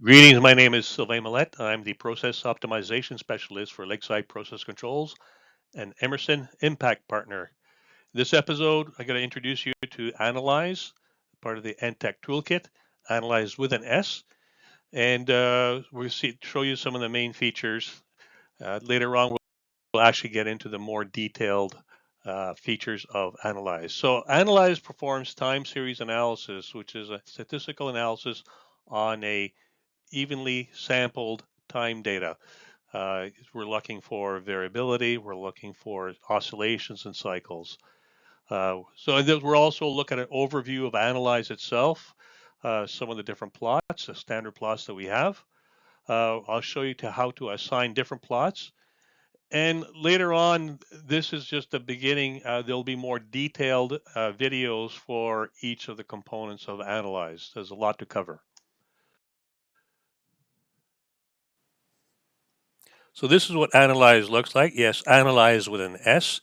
Greetings, my name is 𝗧𝗜𝗦𝗜𝗘𝗘. I'm the Process Optimization Specialist for Lakeside Process Controls and Emerson Impact Partner. This episode, I'm going to introduce you to Analyse, part of the NTech Toolkit, Analyse with an S, and we'll show you some of the main features. Later on, we'll actually get into the more detailed features of Analyse. So Analyse performs time series analysis, which is a statistical analysis on a evenly sampled time data. We're looking for variability, we're looking for oscillations and cycles. We're also looking at an overview of Analyse itself, some of the different plots, the standard plots that we have. I'll show you how to assign different plots. And later on, this is just the beginning. There'll be more detailed videos for each of the components of Analyse. There's a lot to cover. So this is what Analyse looks like. Yes, Analyse with an S,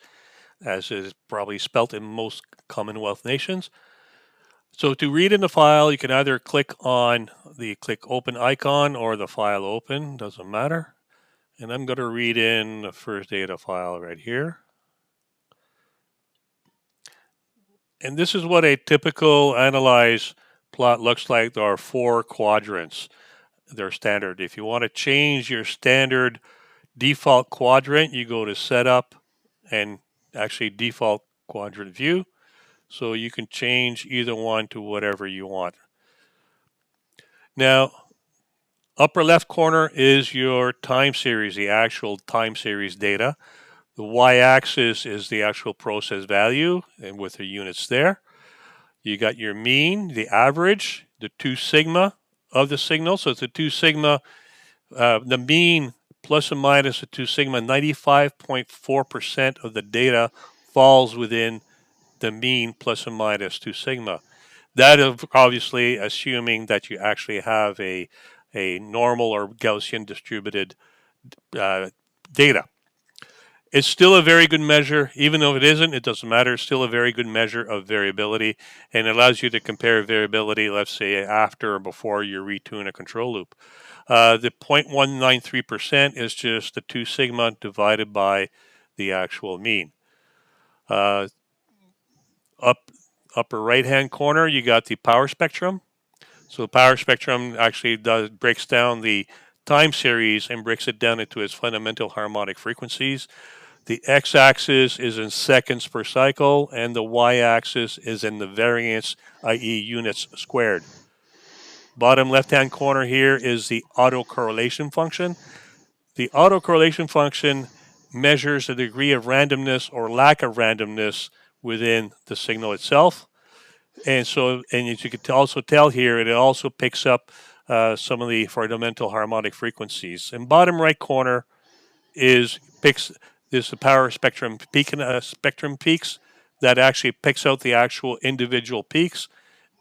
as is probably spelt in most Commonwealth nations. So to read in the file, you can either click on the click open icon or the file open, doesn't matter. And I'm going to read in the first data file right here. And this is what a typical Analyse plot looks like. There are 4 quadrants. They're standard. If you want to change your standard default quadrant, you go to setup and actually default quadrant view. So you can change either one to whatever you want. Now, upper left corner is your time series, the actual time series data. The y-axis is the actual process value and with the units there. You got your mean, the average, the 2 sigma of the signal. So it's the 2 sigma, the mean plus or minus the 2 sigma, 95.4% of the data falls within the mean plus or minus 2 sigma. That is obviously assuming that you actually have a normal or Gaussian distributed data. It's still a very good measure. Even though it isn't, it doesn't matter. It's still a very good measure of variability, and it allows you to compare variability, let's say, after or before you retune a control loop. The 0.193% is just the 2 sigma divided by the actual mean. Upper right-hand corner, you got the power spectrum. So the power spectrum actually breaks down the time series and breaks it down into its fundamental harmonic frequencies. The x-axis is in seconds per cycle, and the y-axis is in the variance, i.e. units squared. Bottom left-hand corner here is the autocorrelation function. The autocorrelation function measures the degree of randomness or lack of randomness within the signal itself. And so, and as you can also tell here, it also picks up some of the fundamental harmonic frequencies. And bottom right corner is the power spectrum peaks that actually picks out the actual individual peaks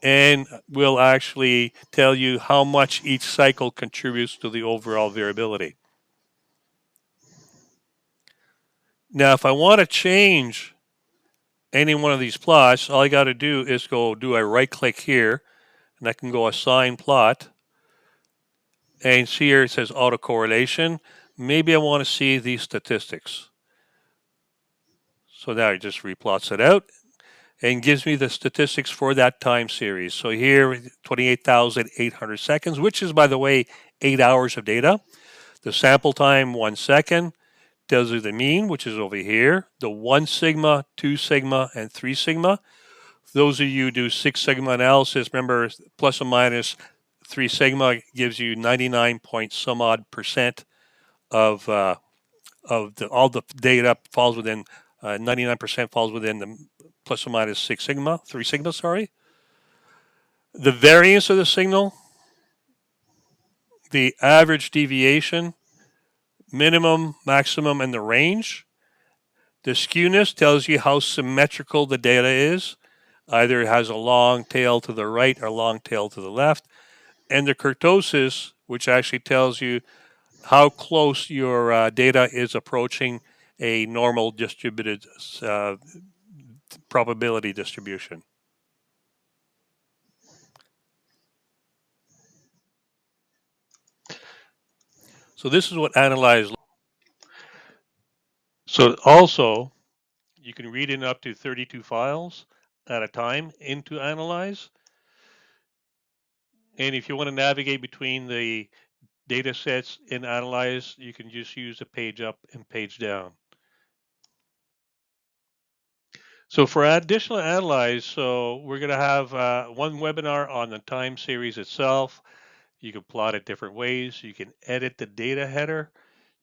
and will actually tell you how much each cycle contributes to the overall variability. Now, if I want to change any one of these plots, all I got to do is go do a right click here, and I can go assign plot. And see here it says autocorrelation. Maybe I want to see these statistics. So now it just replots it out and gives me the statistics for that time series. So here, 28,800 seconds, which is, by the way, 8 hours of data. The sample time, 1 second. Tells you the mean, which is over here. The 1 sigma, 2 sigma, and 3 sigma. Those of you who do 6 sigma analysis, remember plus or minus 3 sigma gives you 99 point some odd percent of all the data falls within 99% falls within the plus or minus 6 sigma, 3 sigma, sorry. The variance of the signal, the average deviation, minimum, maximum, and the range. The skewness tells you how symmetrical the data is. Either it has a long tail to the right or a long tail to the left. And the kurtosis, which actually tells you how close your data is approaching a normal distributed probability distribution. So this is what Analyse. So also, you can read in up to 32 files at a time into Analyse. And if you want to navigate between the data sets in Analyse, you can just use the page up and page down. So for additional Analyse, so we're going to have one webinar on the time series itself. You can plot it different ways. You can edit the data header.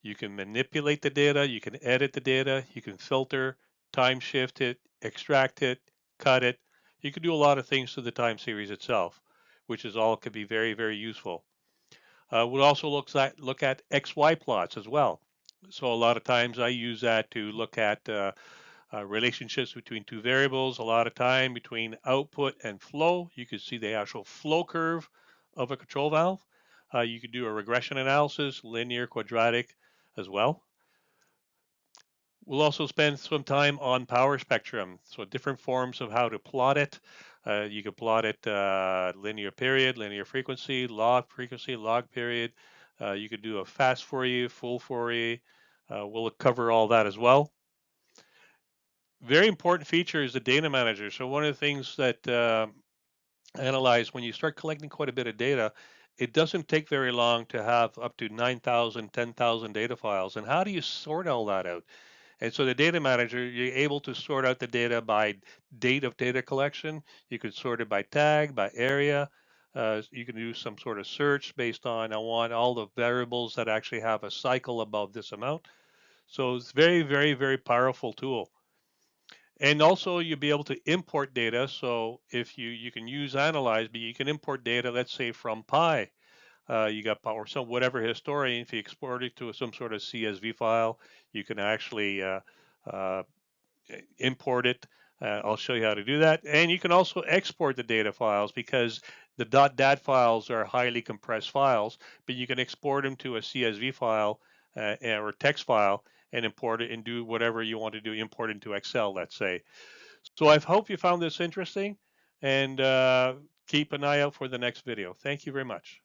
You can manipulate the data. You can edit the data. You can filter, time shift it, extract it, cut it. You can do a lot of things to the time series itself, which is all could be very, very useful. We'll also look at XY plots as well. So a lot of times I use that to look at relationships between two variables. A lot of time between output and flow. You can see the actual flow curve of a control valve. You can do a regression analysis, linear, quadratic as well. We'll also spend some time on power spectrum, so different forms of how to plot it. You can plot it linear period, linear frequency, log period. You could do a fast Fourier, full Fourier. We'll cover all that as well. Very important feature is the data manager. So one of the things that Analyse, when you start collecting quite a bit of data, it doesn't take very long to have up to 9,000, 10,000 data files. And how do you sort all that out? And so the data manager, you're able to sort out the data by date of data collection. You can sort it by tag, by area. You can do some sort of search based on, I want all the variables that actually have a cycle above this amount. So it's very, very, very powerful tool. And also you'll be able to import data. So if you can use Analyse, but you can import data, let's say from Pi. You got or some whatever historian, if you export it to some sort of CSV file, you can actually uh, import it. I'll show you how to do that. And you can also export the data files because the .dat files are highly compressed files, but you can export them to a CSV file or text file and import it and do whatever you want to do, import into Excel, let's say. So I hope you found this interesting, and keep an eye out for the next video. Thank you very much.